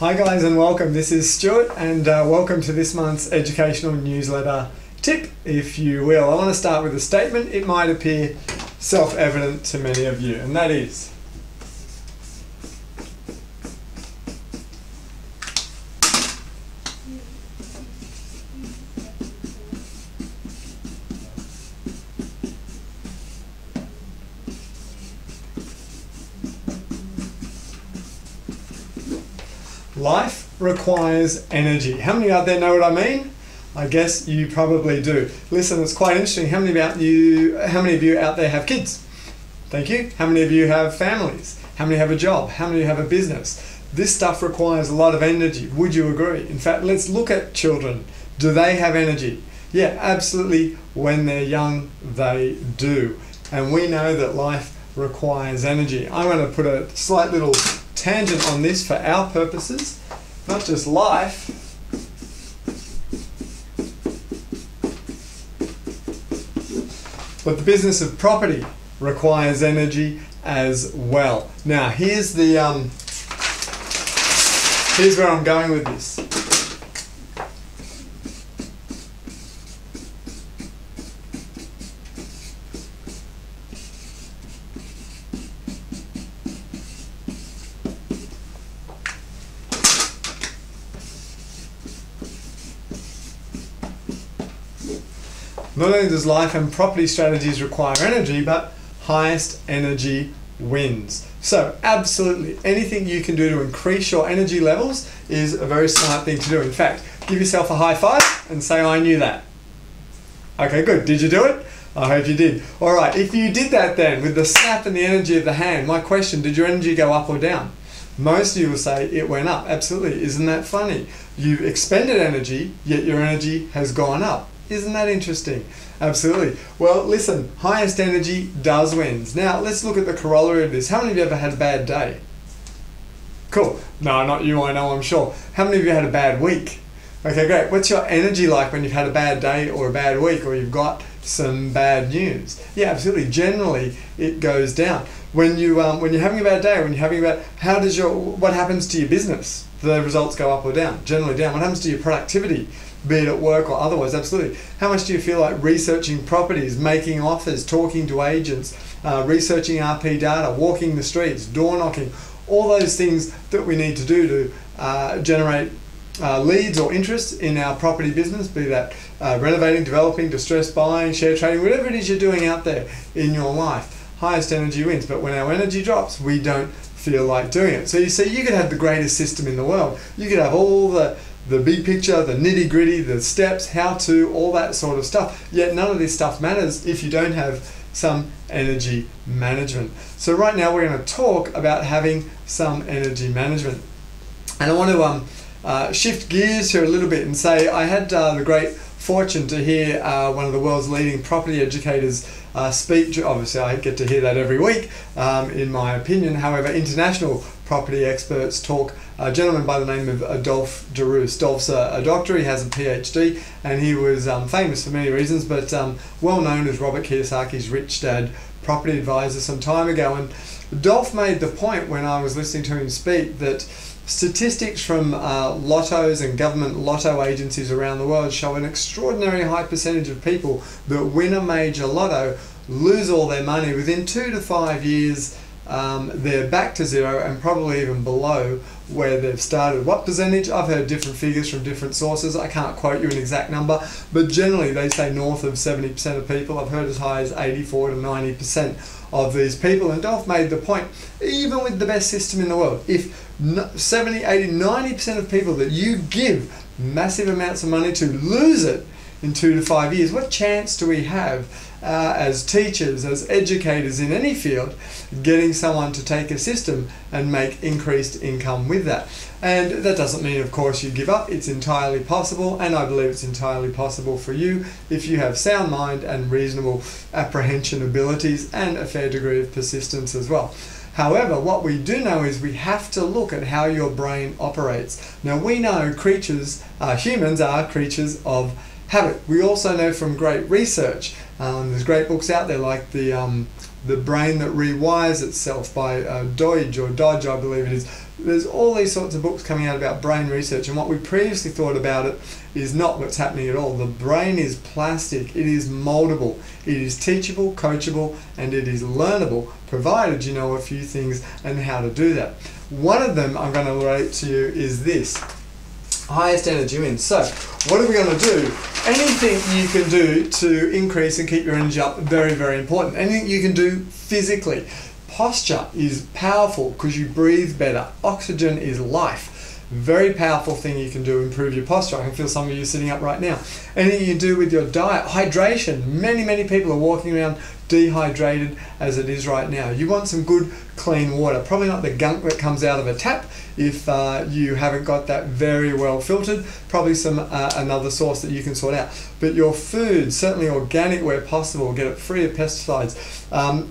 Hi guys and welcome. This is Stuart and welcome to this month's educational newsletter tip, if you will. I want to start with a statement. It might appear self-evident to many of you, and that is life requires energy. How many out there know what I mean? I guess you probably do. Listen, it's quite interesting. How many of you out there have kids? Thank you. How many of you have families? How many have a job? How many have a business? This stuff requires a lot of energy. Would you agree? In fact, let's look at children. Do they have energy? Yeah, absolutely. When they're young, they do. And we know that life requires energy. I'm going to put a slight little tangent on this for our purposes. Not just life, but the business of property requires energy as well. Now, here's where I'm going with this. Not only does life and property strategies require energy, but highest energy wins. So absolutely, anything you can do to increase your energy levels is a very smart thing to do. In fact, give yourself a high five and say, I knew that. Okay, good. Did you do it? I hope you did. All right, if you did that then, with the snap and the energy of the hand, my question, did your energy go up or down? Most of you will say it went up. Absolutely. Isn't that funny? You expended energy, yet your energy has gone up. Isn't that interesting? Absolutely. Well, listen, highest energy does wins. Now, let's look at the corollary of this. How many of you ever had a bad day? Cool. No, not you, I know, I'm sure. How many of you had a bad week? Okay, great. What's your energy like when you've had a bad day or a bad week or you've got some bad news? Yeah, absolutely. Generally, it goes down. When you're having a bad day, what happens to your business? Do the results go up or down? Generally down. What happens to your productivity? Be it at work or otherwise? Absolutely. How much do you feel like researching properties, making offers, talking to agents, researching RP data, walking the streets, door knocking, all those things that we need to do to generate leads or interest in our property business, be that renovating, developing, distressed buying, share trading, whatever it is you're doing out there in your life. Highest energy wins. But when our energy drops, we don't feel like doing it. So you see, you could have the greatest system in the world. You could have all the big picture, the nitty gritty, the steps, how to, all that sort of stuff. Yet none of this stuff matters if you don't have some energy management. So right now we're going to talk about having some energy management. And I want to shift gears here a little bit and say I had the great fortune to hear one of the world's leading property educators speak. Obviously I get to hear that every week, in my opinion. However, international property experts talk. A gentleman by the name of Adolphe Duroux. Dolph's a doctor, he has a PhD, and he was famous for many reasons, but well known as Robert Kiyosaki's rich dad property advisor some time ago. And Dolph made the point when I was listening to him speak that statistics from lottos and government lotto agencies around the world show an extraordinary high percentage of people that win a major lotto lose all their money within 2 to 5 years. They're back to zero and probably even below where they've started. What percentage? I've heard different figures from different sources. I can't quote you an exact number, but generally they say north of 70% of people. I've heard as high as 84 to 90% of these people. And Dolph made the point, even with the best system in the world, if 70, 80, 90% of people that you give massive amounts of money to lose it in 2 to 5 years, what chance do we have as teachers, as educators in any field, getting someone to take a system and make increased income with that? And that doesn't mean, of course, you give up. It's entirely possible, and I believe it's entirely possible for you if you have sound mind and reasonable apprehension abilities and a fair degree of persistence as well. However, what we do know is we have to look at how your brain operates. Now, we know humans are creatures of habit. We also know from great research, there's great books out there like the Brain That Rewires Itself by Dodge, I believe it is, There's all these sorts of books coming out about brain research, and what we previously thought about it is not what's happening at all. The brain is plastic, it is moldable, it is teachable, coachable, and it is learnable, provided you know a few things and how to do that. One of them I'm going to relate to you is this: highest energy wins. So what are we going to do? Anything you can do to increase and keep your energy up, very, very important. Anything you can do physically. Posture is powerful because you breathe better. Oxygen is life. Very powerful thing you can do to improve your posture. I can feel some of you sitting up right now. Anything you do with your diet. Hydration. Many people are walking around dehydrated as it is right now. You want some good clean water. Probably not the gunk that comes out of a tap if you haven't got that very well filtered. Probably some another source that you can sort out. But your food, certainly organic where possible, get it free of pesticides.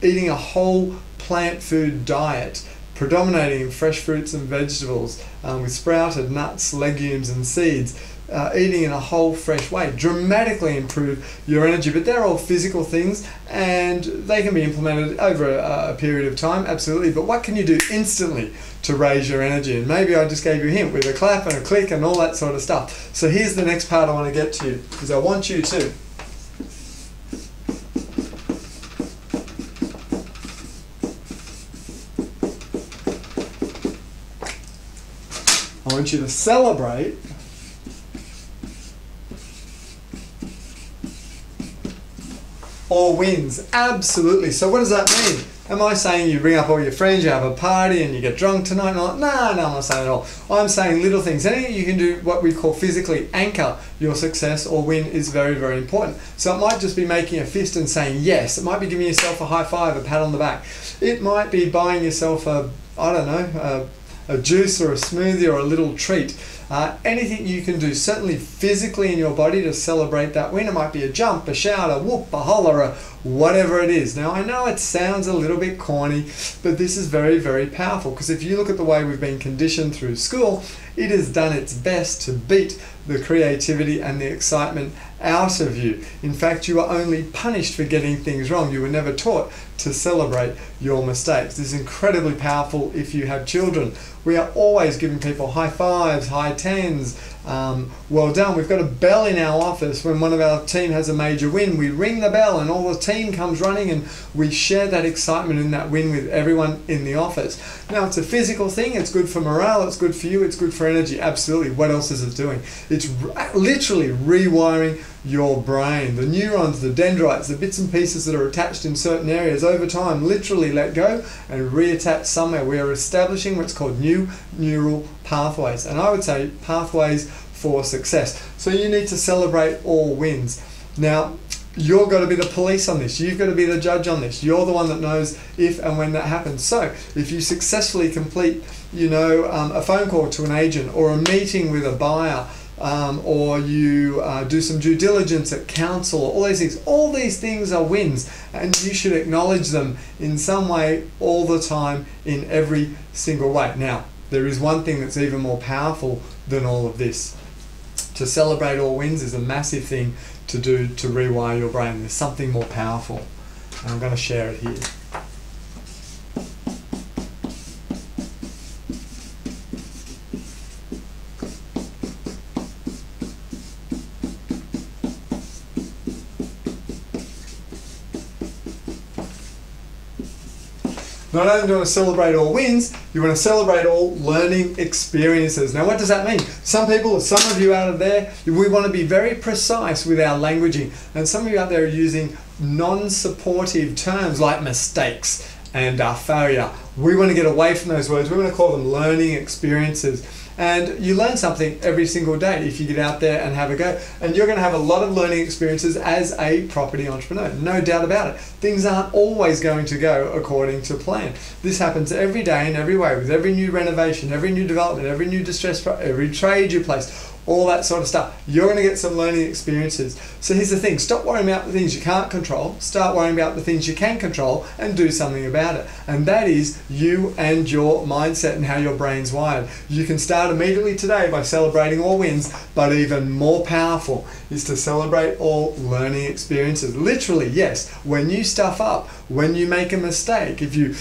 Eating a whole plant food diet, predominating in fresh fruits and vegetables with sprouted nuts, legumes and seeds, eating in a whole fresh way, dramatically improve your energy. But they're all physical things and they can be implemented over a period of time, absolutely. But what can you do instantly to raise your energy? And maybe I just gave you a hint with a clap and a click and all that sort of stuff. So here's the next part I want to get to you, because I want you to celebrate all wins. Absolutely. So what does that mean? Am I saying you bring up all your friends, you have a party and you get drunk tonight? No, I'm not saying at all. I'm saying little things. Anything you can do, what we call physically anchor your success or win, is very, very important. So it might just be making a fist and saying yes. It might be giving yourself a high five, a pat on the back. It might be buying yourself a juice or a smoothie or a little treat. Anything you can do, certainly physically in your body, to celebrate that win. It might be a jump, a shout, a whoop, a holler, a whatever it is. Now I know it sounds a little bit corny, but this is very, very powerful, because if you look at the way we've been conditioned through school, it has done its best to beat the creativity and the excitement out of you. In fact, you are only punished for getting things wrong. You were never taught to celebrate your mistakes. This is incredibly powerful if you have children. We are always giving people high fives, high tens, well done. We've got a bell in our office. When one of our team has a major win, we ring the bell and all the team comes running and we share that excitement in that win with everyone in the office. Now, it's a physical thing. It's good for morale. It's good for you. It's good for energy. Absolutely. What else is it doing? It's literally rewiring your brain. The neurons, the dendrites, the bits and pieces that are attached in certain areas over time literally let go and reattach somewhere. We are establishing what's called new neural pathways, and I would say pathways for success. So you need to celebrate all wins. Now, you've got to be the police on this. You've got to be the judge on this. You're the one that knows if and when that happens. So if you successfully complete, a phone call to an agent or a meeting with a buyer, or you do some due diligence at council, all these things are wins, and you should acknowledge them in some way all the time in every single way. Now, there is one thing that's even more powerful than all of this. To celebrate all wins is a massive thing to do to rewire your brain. There's something more powerful, and I'm going to share it here. Not only do you want to celebrate all wins, you want to celebrate all learning experiences. Now, what does that mean? Some of you out there, we want to be very precise with our languaging. And some of you out there are using non-supportive terms like mistakes and failure. We want to get away from those words. We want to call them learning experiences. And you learn something every single day if you get out there and have a go. And you're going to have a lot of learning experiences as a property entrepreneur, no doubt about it. Things aren't always going to go according to plan. This happens every day in every way, with every new renovation, every new development, every new distress, every trade you place. all that sort of stuff. You're going to get some learning experiences. So here's the thing, stop worrying about the things you can't control, start worrying about the things you can control and do something about it. And that is you and your mindset and how your brain's wired. You can start immediately today by celebrating all wins, but even more powerful is to celebrate all learning experiences. Literally, yes, when you stuff up, when you make a mistake, if you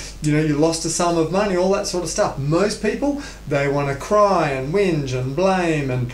lost a sum of money, all that sort of stuff. Most people, they want to cry and whinge and blame and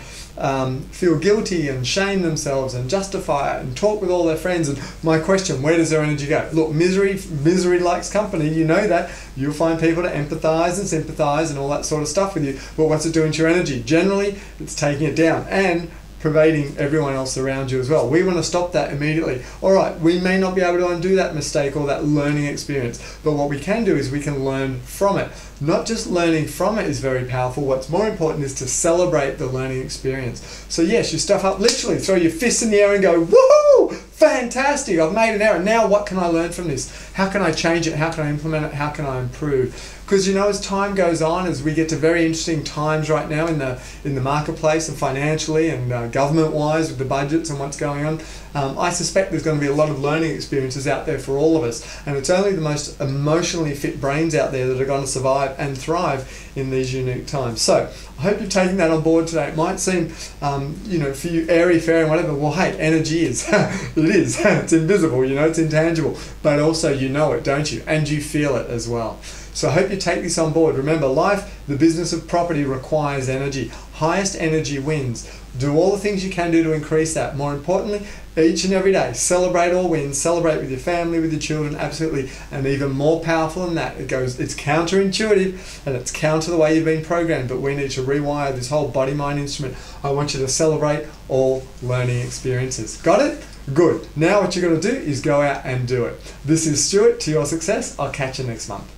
feel guilty and shame themselves and justify it and talk with all their friends. And my question, where does their energy go? Look, misery likes company. You know that. You'll find people to empathize and sympathize and all that sort of stuff with you. But what's it doing to your energy? Generally, it's taking it down and pervading everyone else around you as well. We want to stop that immediately. All right, we may not be able to undo that mistake or that learning experience, but what we can do is we can learn from it. Not just learning from it is very powerful. What's more important is to celebrate the learning experience. So yes, you stuff up, literally throw your fists in the air and go, woohoo, fantastic, I've made an error. Now what can I learn from this? How can I change it? How can I implement it? How can I improve? Because as time goes on, as we get to very interesting times right now in the marketplace and financially and government-wise with the budgets and what's going on, I suspect there's going to be a lot of learning experiences out there for all of us. And it's only the most emotionally fit brains out there that are going to survive and thrive in these unique times. So I hope you're taking that on board today. It might seem, for you airy-fairy and whatever. Well, hey, energy is. It is. It's invisible, it's intangible. But also you know it, don't you? And you feel it as well. So I hope you take this on board. Remember, life, the business of property requires energy. Highest energy wins. Do all the things you can do to increase that. More importantly, each and every day, celebrate all wins. Celebrate with your family, with your children, absolutely. And even more powerful than that, it's counterintuitive and it's counter the way you've been programmed, but we need to rewire this whole body-mind instrument. I want you to celebrate all learning experiences. Got it? Good. Now what you're going to do is go out and do it. This is Stuart, to your success. I'll catch you next month.